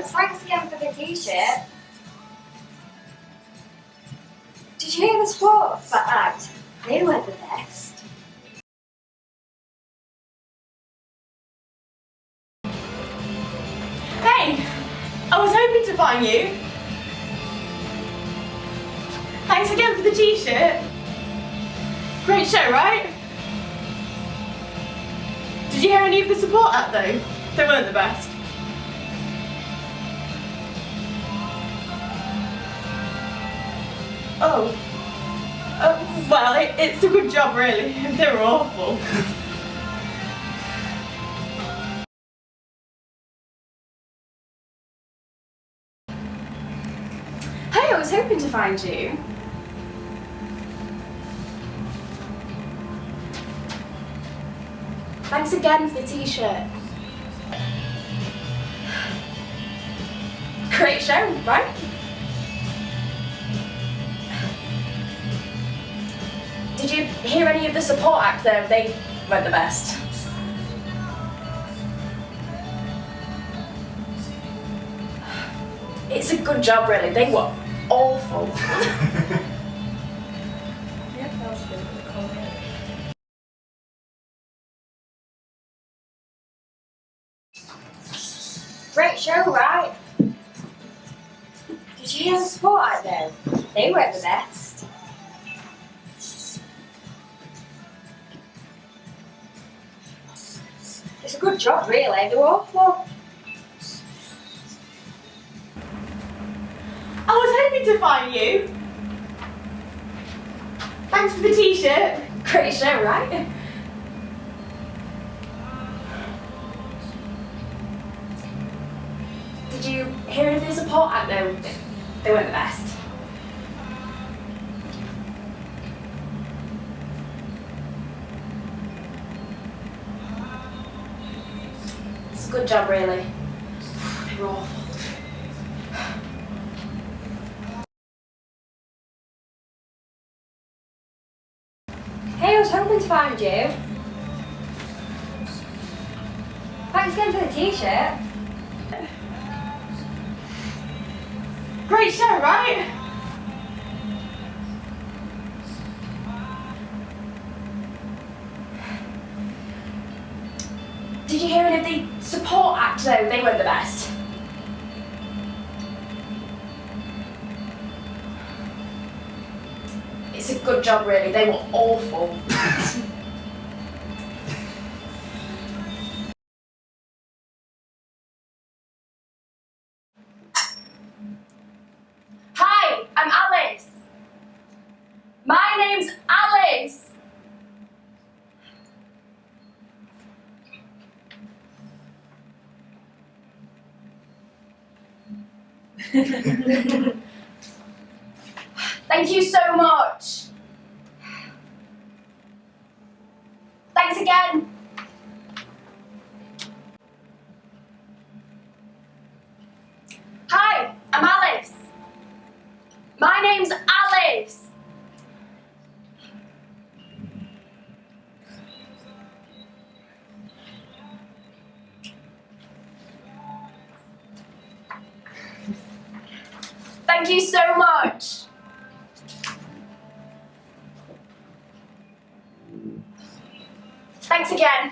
Thanks again for the t-shirt. Did you hear the sports act? They were the best. Hey, I was hoping to find you. Thanks again for the t-shirt. Great show, right? Did you hear any of the support act though? They weren't the best. Oh. Well, it's a good job really. They were awful. Hey, I was hoping to find you. Thanks again for the t-shirt. Great show, right? Did you hear any of the support act though? They weren't the best. It's a good job really, they were awful. Yeah, that was a bit of a comment. Great show, right? Did you hear the sport act though? They weren't the best. It's a good job, really. They were awful. I was hoping to find you. Thanks for the t-shirt. Great show, right? Did you hear any of the support act though? They weren't the best. It's a good job really. They were awful. Hey, I was hoping to find you. Thanks again for the t-shirt. Great show, right? Did you hear any of the support act though? They weren't the best. It's a good job really, they were awful. Hi, I'm Alice. My name's Alice. Thank you so much. Thanks again. Hi, I'm Alice. My name's Alice. Thank you so much. Thanks again.